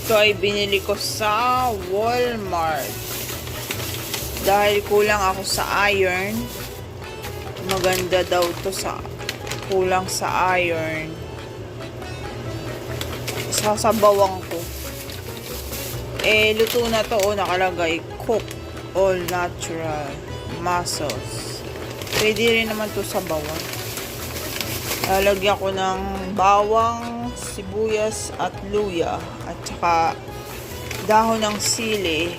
Ito ay binili ko sa Walmart. Dahil kulang ako sa iron. Maganda daw to sa kulang sa iron. Sasabawan ko. Luto na to. Nakalagay. Cook. All natural. Mussels. Pwede rin naman to sabawan. Lalagyan ko ng bawang, sibuyas at luya at saka dahon ng sili.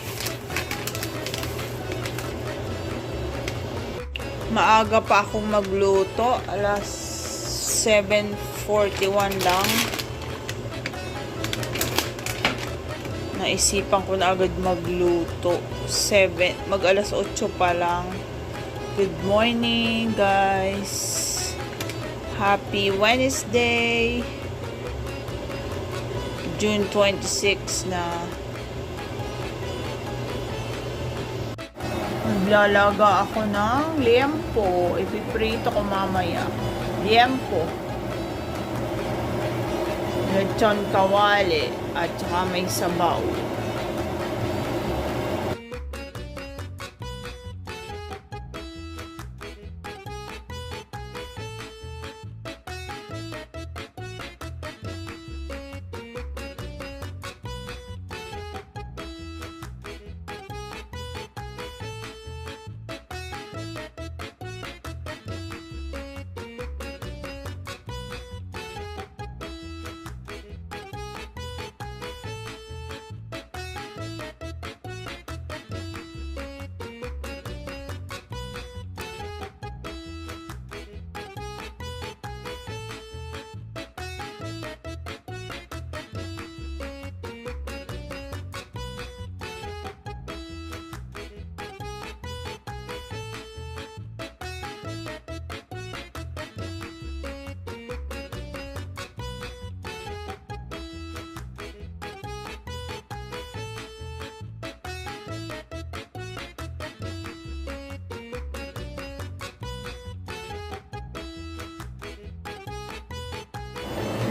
Maaga pa akong magluto, alas 7:41 lang. Naisipan ko na agad magluto. Mag alas 8 pa lang. Good morning guys. Happy Wednesday, June 26 na. Naglalaga ako ng liempo. Ipiprito ko mamaya. Liempo. Lechon kawali. At saka may sabaw.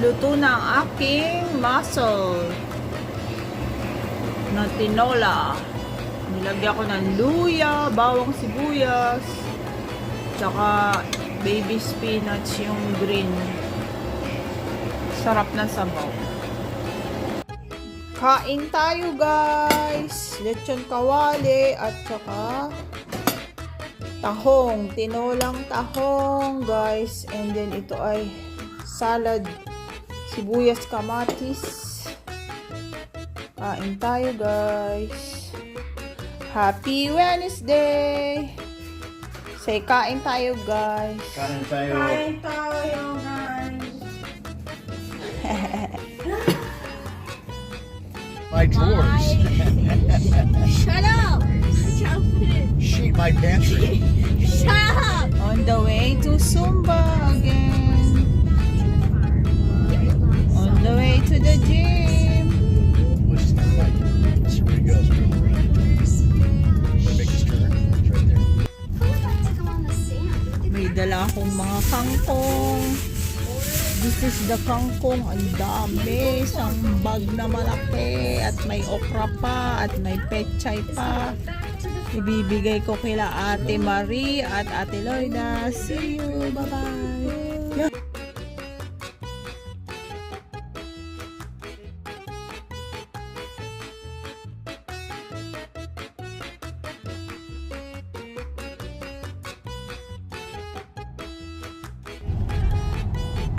Luto na ang aking mussel na tinola. Nilagyan ko ng luya, bawang sibuyas, tsaka baby spinach yung green. Sarap na sabaw. Kain tayo guys! Lechon kawali at tsaka tahong. Tinolang tahong guys. And then ito ay salad. Sibuyas, kamatis. Kain tayo guys. Happy Wednesday. Say kain tayo guys. Kain tayo. Kain tayo guys. My drawers. Shut up! Sheet my pantry. Shut up! On the way to Zumba again. On the way to the gym. Which is not right. It's pretty good. It's pretty right. Make this turn. It's right there. Who would like to go on the sand? May dala akong mga kangkong. This is the kangkong. Ang dami. Isang bag na malaki. At may okra pa. At may pechay pa. Ibibigay ko kila Ate Marie at Ate Loida. See you. Bye-bye.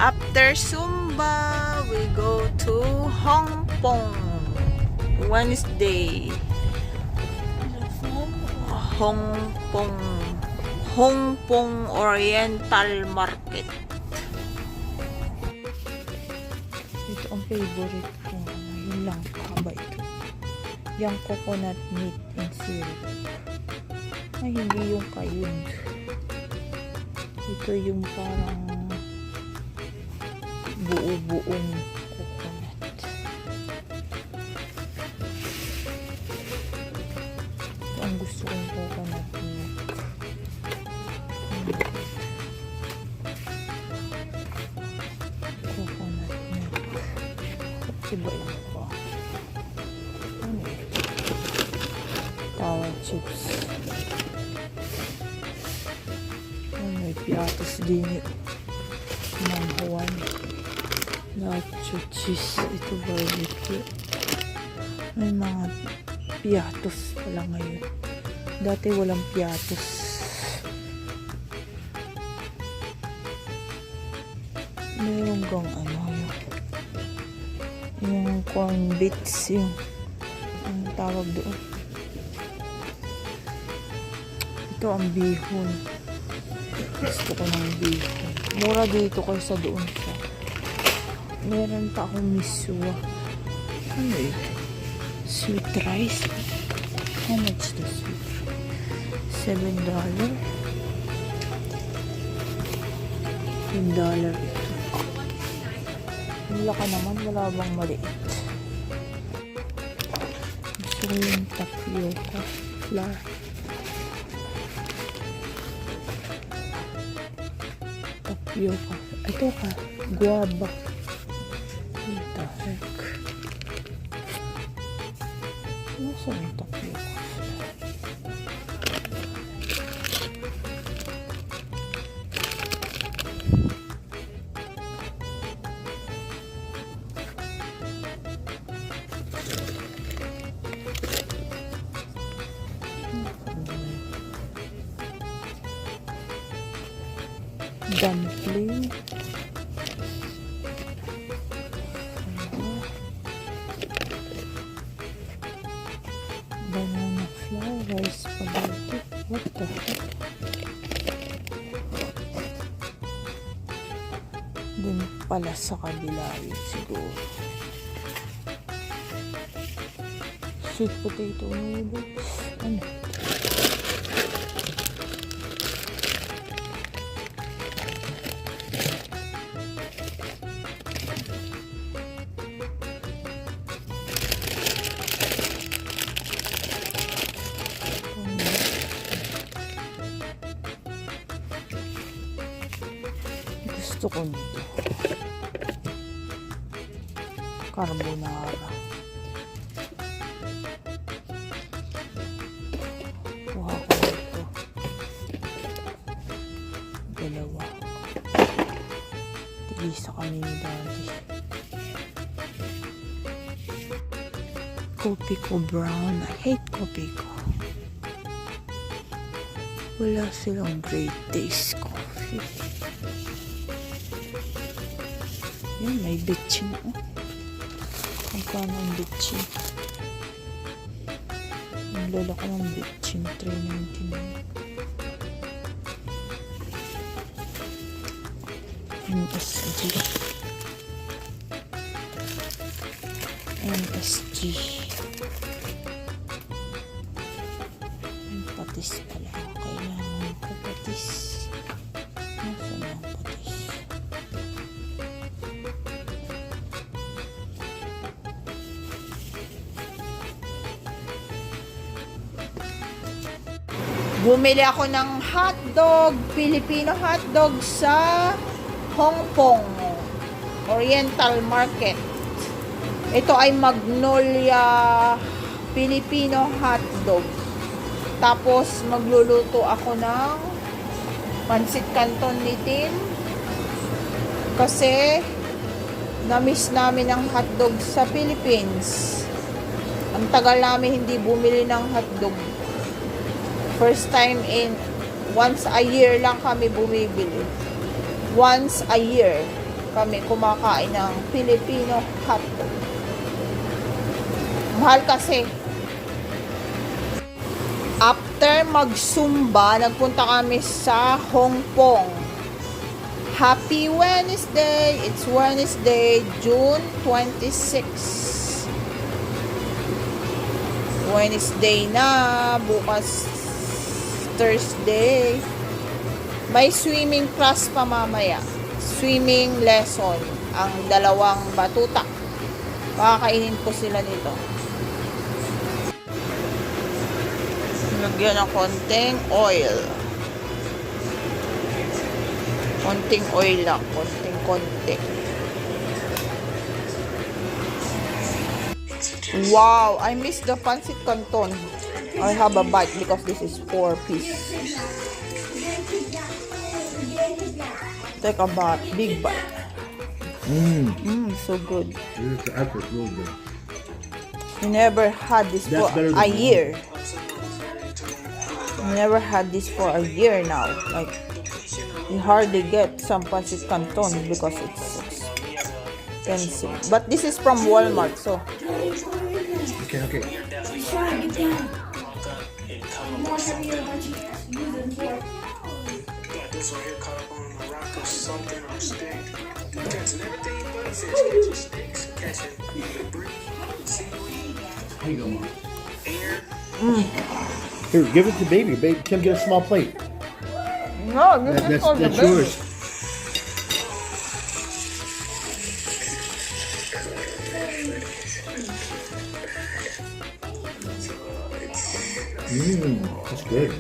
After Zumba, we go to Hong Kong. Wednesday. Hong Kong Oriental Market. Ito ang favorite ko. Yun lang, kakaba ito. Yung coconut meat and syrup. Ay, hindi yung kayud. Ito yung parang buo-buong coconut. Ito ang gusto kong coconut milk. Coconut milk. Iba-iba pa. chips. Oh, may piatos din eh. Manghuan. Nacho cheese. Ito barbecue. May mga piatos pala ngayon. Dati walang piatos. Meron kang ano yung corn bits, yung ang tawag doon. Ito ang bihon. Gusto ko ng bihon. Mura dito kaysa doon sa. Meron pa akong miswa. Ano ito? Sweet rice. How much the sweet rice? $7. $10 ito. Wala ka naman, wala bang maliit? Gusto ko yung tapioca flour. Tapioca. Ito ka, guava. What the heck? Nasaan yung tapioca? Dumpling. Banana flour, rice spaghetti. What the heck? Dun pala sa kabila yun siguro. Sweet potato noodles. Ano? Gusto ko nito. Carbonara. Kuha ko nito. Dalawa. Tigisa kami ni Daddy. Kopi ko brown. I hate kopi ko. Wala silang great taste coffee. Yan, may bitchin. Magkano ang bitchin? Ang lalaki ng bitchin. $3.99. MSG. MSG. Ang patis pala. Kailangan ko patis. Nasaan ang patis? Bumili ako ng hotdog, Filipino hotdog sa Hong Kong Oriental Market. Ito ay Magnolia Filipino hotdog. Tapos magluluto ako ng pansit canton ni Tim. Kasi na-miss namin ang hotdog sa Philippines. Ang tagal namin hindi bumili ng hotdog. First time in once a year lang kami bumibili. Once a year kami kumakain ng Filipino hotdog. Mahal kasi. After mag-Zumba, nagpunta kami sa Hong Kong. Happy Wednesday! It's Wednesday, June 26. Wednesday na, bukas Thursday. May swimming class pa mamaya. Swimming lesson. Ang dalawang batuta. Pakakainin ko sila nito. Lagyan ng konting oil. Konting oil lang. Konting. Wow! I miss the pancit canton. I have a bite because this is 4-piece. Take a bite, big bite. So good. It's actually real good. You never had this That's for better than a mine. year. You never had this for a year now. Like, you hardly get some pancit canton because it's expensive. But this is from Walmart, so Okay. This one here caught up on the rock or something or stick. Catching everything but a fish, catching sticks, catching debris, seaweed, Here you go, Mom. air. Here, give it to baby. Baby, Kim, get a small plate. no, this is for the That's baby. yours. That's good.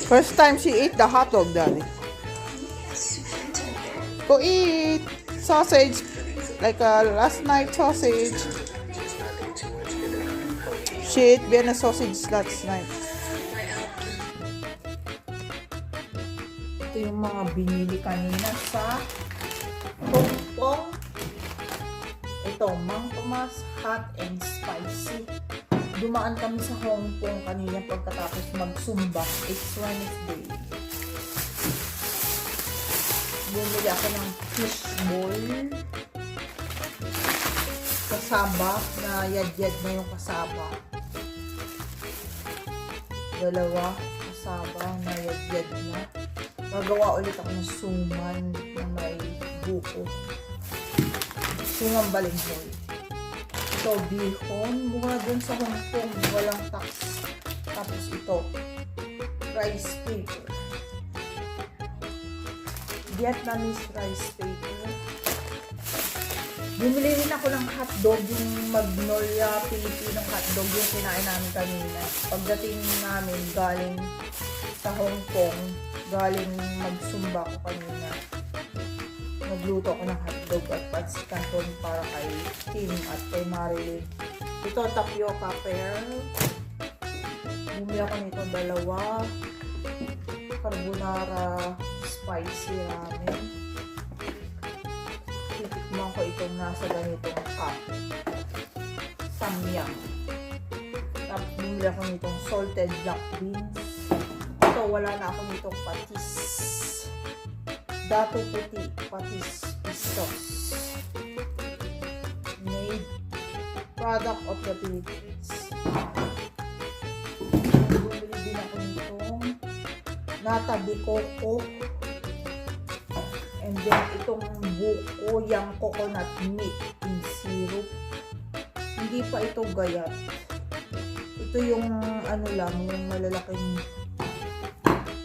First time she ate the hot dog, Daddy. Go eat sausage, like last night sausage. She ate Vienna sausage last night. Ito yung mga binili kanina sa Hong Kong. Ito, Mang Tomas Hot and Spicy. Dumaan kami sa Hong Kong kanina pagkatapos mag-Zumba. It's Wednesday. Bumili ako ng fishball. Kasaba, na yad-yad na yung kasaba. Dalawa, kasaba, na yad-yad na. Gagawa ulit ako ng suman na may buko. Suman balinghoy. Ito, bihon. Mura dun sa Hong Kong. Walang tax. Tapos ito, rice paper. Vietnamese rice paper. Bumili rin ako ng hotdog, yung Magnolia Filipino hotdog, yung kinain namin kanina. Pagdating namin, galing sa Hong Kong, galing mag-Zumba ko kanina. Nagluto ako ng hotdog at pancit canton para kay Tim at kay Marilyn. Ito, tapioca pear. Bumili ako nito dalawa. Carbonara spicy ramen. Titikman ko itong nasa ganitong cup. Samyang. Tapos bumili ako nitong salted black beans. Ito, wala na ako nitong patis. Dato puti, patis, pistos. Made product of the Philippines. Bumili din ako nitong nata de coco. And then itong buko yang coconut meat in syrup. Hindi pa ito gayat. Ito yung ano lang, yung malalaking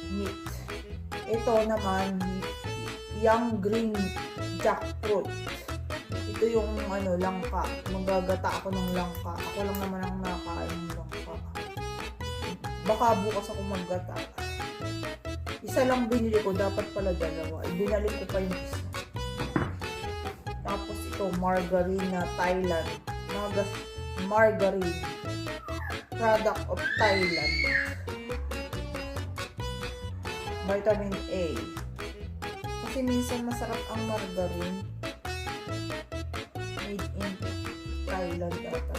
meat. Ito naman yung green jackfruit. Ito yung ano, langka. Magagata ako ng langka. Ako lang naman ang nakakain ng langka. Baka bukas ako maggata. Isa lang binili ko, dapat pala dalawa. Binalik ko pa yung isa. Tapos ito, margarine na Thailand. Margarine. Product of Thailand. Vitamin A. Kasi minsan masarap ang margarine. Made in Thailand ata.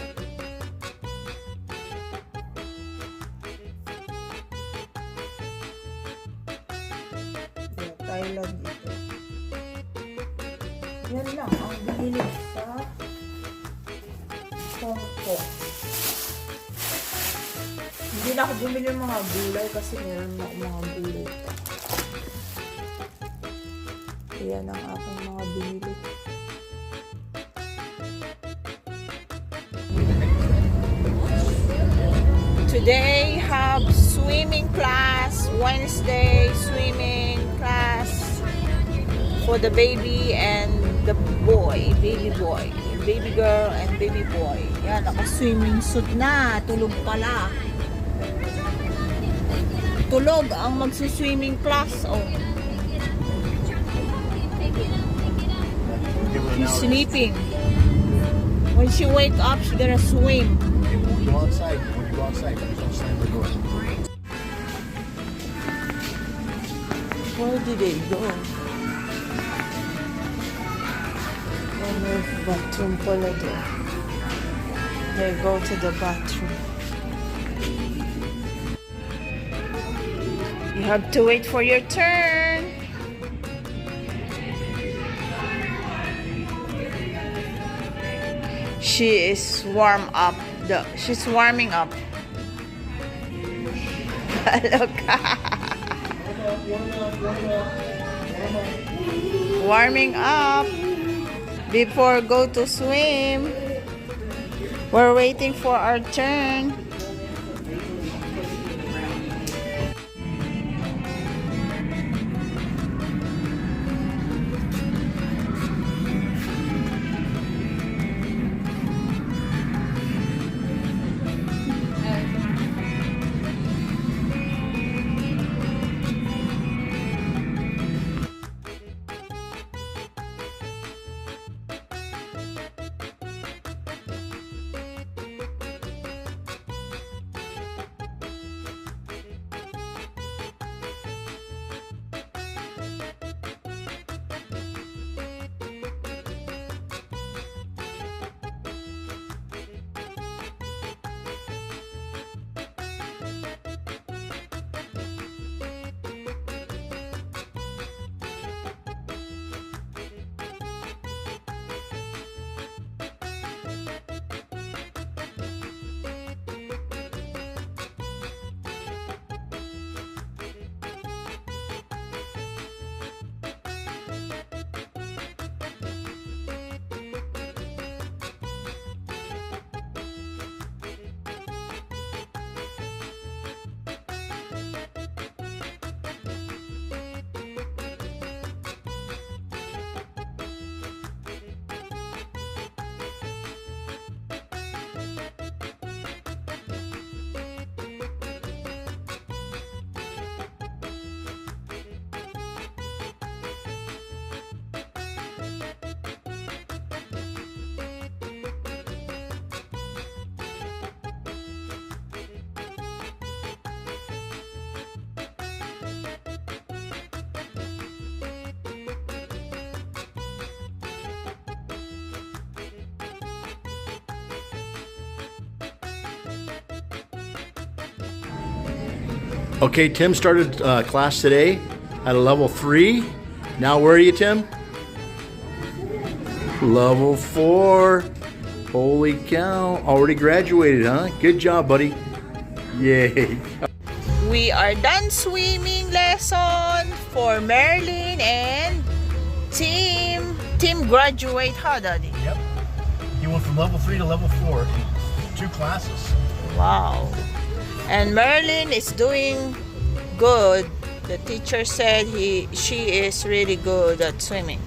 Yeah, Thailand ito. Yan lang ang binili sa Hong Kong. Hindi na ako bumili ng mga gulay kasi meron na ako mga gulay pa. Yan ang aking mga binili. Today have swimming class, Wednesday swimming class for the baby and the boy, baby girl and baby boy. Yan, naka-swimming suit na, tulog pala. Tulog ang magsi-swimming class. Oh. She's sleeping. When she wake up, she gonna swim. Go outside. When you go go outside. Don't slam the door. Where did they go? May bathroom pala doon. They go to the bathroom. You have to wait for your turn. She is she's warming up. Look. Warming up before go to swim. We're waiting for our turn. Okay, Tim started class today at a level 3. Now where are you, Tim? Level 4. Holy cow. Already graduated, huh? Good job, buddy. Yay. We are done swimming lesson for Merlin and Tim. Tim graduate how, Daddy? Yep. He went from level 3 to level 4 in 2 classes. Wow. And Merlin is doing good. The teacher said she is really good at swimming.